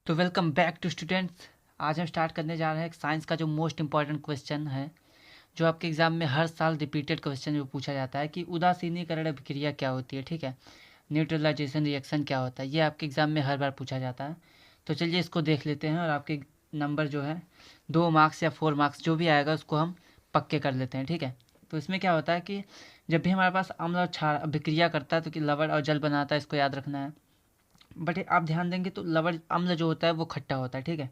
तो welcome back to students. आज हम स्टार्ट करने जा रहे हैं एक साइंस का जो मोस्ट इम्पॉर्टेंट क्वेश्चन है, जो आपके एग्जाम में हर साल रिपीटेड क्वेश्चन जो पूछा जाता है कि उदासीनीकरण अभिक्रिया क्या होती है। ठीक है, न्यूट्रलाइजेशन रिएक्शन क्या होता है, ये आपके एग्जाम में हर बार पूछा जाता है। तो चलिए इसको देख लेते हैं और आपके नंबर जो है 2 मार्क्स या 4 मार्क्स जो भी आएगा उसको हम पक्के कर लेते हैं। ठीक है, तो इसमें क्या होता है कि जब भी हमारे पास अम्ल और क्षार अभिक्रिया करता है तो कि लवण और जल बनाता है, इसको याद रखना है। बट आप ध्यान देंगे तो लवण अम्ल जो होता है वो खट्टा होता है। ठीक है,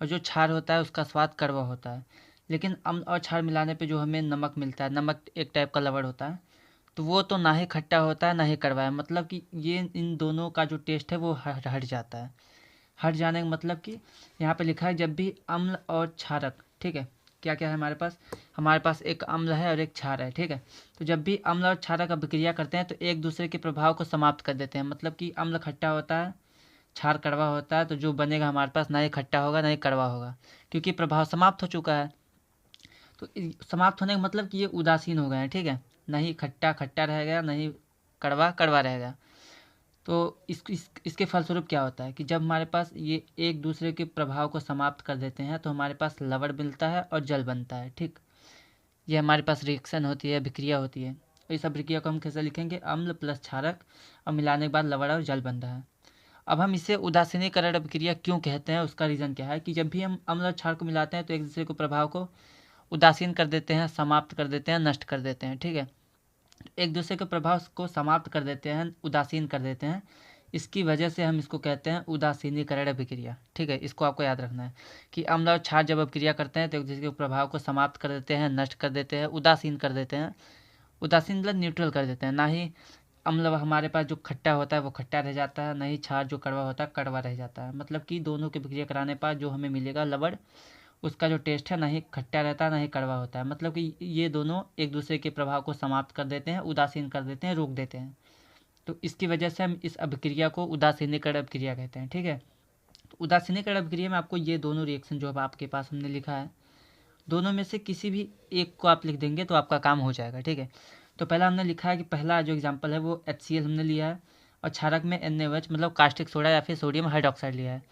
और जो क्षार होता है उसका स्वाद कड़वा होता है। लेकिन अम्ल और क्षार मिलाने पे जो हमें नमक मिलता है, नमक एक टाइप का लवण होता है, तो वो तो ना ही खट्टा होता है ना ही कड़वा है। मतलब कि ये इन दोनों का जो टेस्ट है वो हट जाता है। हट जाने का मतलब कि यहाँ पे लिखा है जब भी अम्ल और क्षारक, ठीक है, क्या क्या है हमारे पास एक अम्ल है और एक क्षार है। ठीक है, तो जब भी अम्ल और क्षारक अभिक्रिया करते हैं तो एक दूसरे के प्रभाव को समाप्त कर देते हैं। मतलब कि अम्ल खट्टा होता है, क्षार कड़वा होता है, तो जो बनेगा हमारे पास ना ही खट्टा होगा ना ही कड़वा होगा, क्योंकि प्रभाव समाप्त हो चुका है। तो समाप्त होने का मतलब कि ये उदासीन हो गए हैं। ठीक है, नहीं खट्टा खट्टा रहेगा, नहीं कड़वा कड़वा रहेगा। तो इसके फलस्वरूप क्या होता है कि जब हमारे पास ये एक दूसरे के प्रभाव को समाप्त कर देते हैं तो हमारे पास लवण मिलता है और जल बनता है। ठीक, ये हमारे पास रिएक्शन होती है, अभिक्रिया होती है। और इस अभिक्रिया को हम कैसे लिखेंगे, अम्ल प्लस क्षारक और मिलाने के बाद लवण और जल बन रहा है। अब हम इसे उदासीनीकरण अभिक्रिया क्यों कहते हैं, उसका रीज़न क्या है कि जब भी हम अम्ल और क्षार को मिलाते हैं तो एक दूसरे को प्रभाव को उदासीन कर देते हैं, समाप्त कर देते हैं, नष्ट कर देते हैं। ठीक है, एक दूसरे के प्रभाव को समाप्त कर देते हैं, उदासीन कर देते हैं। इसकी वजह से हम इसको कहते हैं उदासीनीकरण अभिक्रिया। ठीक है, इसको आपको याद रखना है कि अम्ल और क्षार जब अभिक्रिया करते हैं तो एक दूसरे के प्रभाव को समाप्त कर देते हैं, नष्ट कर देते हैं, उदासीन कर देते हैं। उदासीन मतलब न्यूट्रल कर देते हैं। ना ही अम्ल हमारे पास जो खट्टा होता है वो खट्टा रह जाता है, ना ही क्षार जो कड़वा होता है कड़वा रह जाता है। मतलब कि दोनों की अभिक्रिया कराने पर जो हमें मिलेगा लवण, उसका जो टेस्ट है ना ही खट्टा रहता है ना ही कड़वा होता है। मतलब कि ये दोनों एक दूसरे के प्रभाव को समाप्त कर देते हैं, उदासीन कर देते हैं, रोक देते हैं। तो इसकी वजह से हम इस अभिक्रिया को उदासीनीकरण अभिक्रिया कहते हैं। ठीक है, तो उदासीनीकरण अभिक्रिया में आपको ये दोनों रिएक्शन जो अब आपके पास हमने लिखा है, दोनों में से किसी भी एक को आप लिख देंगे तो आपका काम हो जाएगा। ठीक है, तो पहला हमने लिखा है कि पहला जो एग्जांपल है वो HCl हमने लिया है और क्षारक में NaOH मतलब कास्टिक सोडा या फिर सोडियम हाइड्रोक्साइड लिया है।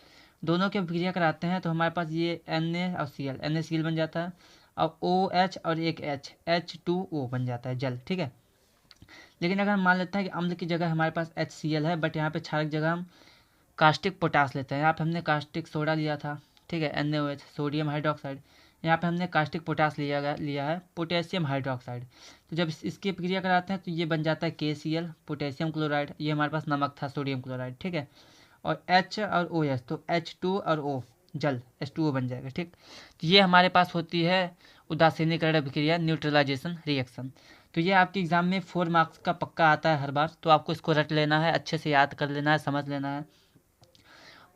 दोनों की अभिक्रिया कराते हैं तो हमारे पास ये Na और Cl, NaCl बन जाता है और OH और एक H, H2O बन जाता है जल। ठीक है, लेकिन अगर हम मान लेते हैं कि अम्ल की जगह हमारे पास HCl है, बट यहाँ पे क्षारक जगह हम कास्टिक पोटास लेते हैं। यहाँ पे हमने कास्टिक सोडा लिया था, ठीक है, NaOH सोडियम हाइड्रोक्साइड। यहाँ पे हमने कास्टिक पोटास लिया है पोटेशियम हाइड्रोक्साइड। तो जब इसकी प्रक्रिया कराते हैं तो ये बन जाता है KCl पोटेशियम क्लोराइड। ये हमारे पास नमक था सोडियम क्लोराइड। ठीक है, और H और OH तो H2 और O जल H2O बन जाएगा। ठीक, तो ये हमारे पास होती है उदासीनीकरण अभिक्रिया, न्यूट्रलाइजेशन रिएक्शन। तो ये आपके एग्जाम में 4 मार्क्स का पक्का आता है हर बार, तो आपको इसको रट लेना है, अच्छे से याद कर लेना है, समझ लेना है।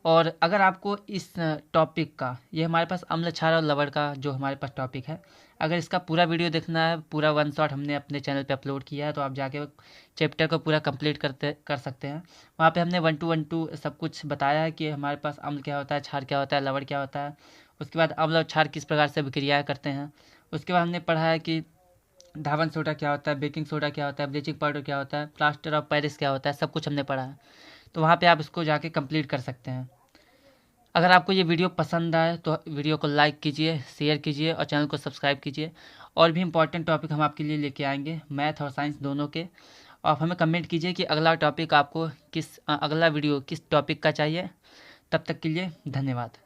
और अगर आपको इस टॉपिक का, ये हमारे पास अम्ल क्षार और लवण का जो हमारे पास टॉपिक है, अगर इसका पूरा वीडियो देखना है, पूरा वन शॉट हमने अपने चैनल पे अपलोड किया है, तो आप जाके चैप्टर को पूरा कंप्लीट कर सकते हैं। वहाँ पे हमने 1 to 1 सब कुछ बताया है कि हमारे पास अम्ल क्या होता है, क्षार क्या होता है, लवण क्या होता है। उसके बाद अम्ल और क्षार किस प्रकार से अभिक्रियाएँ करते हैं। उसके बाद हमने पढ़ा है कि धावन सोडा क्या होता है, बेकिंग सोडा क्या होता है, ब्लीचिंग पाउडर क्या होता है, प्लास्टर ऑफ पेरिस क्या होता है, सब कुछ हमने पढ़ा है। तो वहाँ पे आप इसको जाके कंप्लीट कर सकते हैं। अगर आपको ये वीडियो पसंद आए तो वीडियो को लाइक कीजिए, शेयर कीजिए और चैनल को सब्सक्राइब कीजिए। और भी इम्पोर्टेंट टॉपिक हम आपके लिए लेके आएंगे, मैथ और साइंस दोनों के। और आप हमें कमेंट कीजिए कि अगला टॉपिक आपको अगला वीडियो किस टॉपिक का चाहिए। तब तक के लिए धन्यवाद।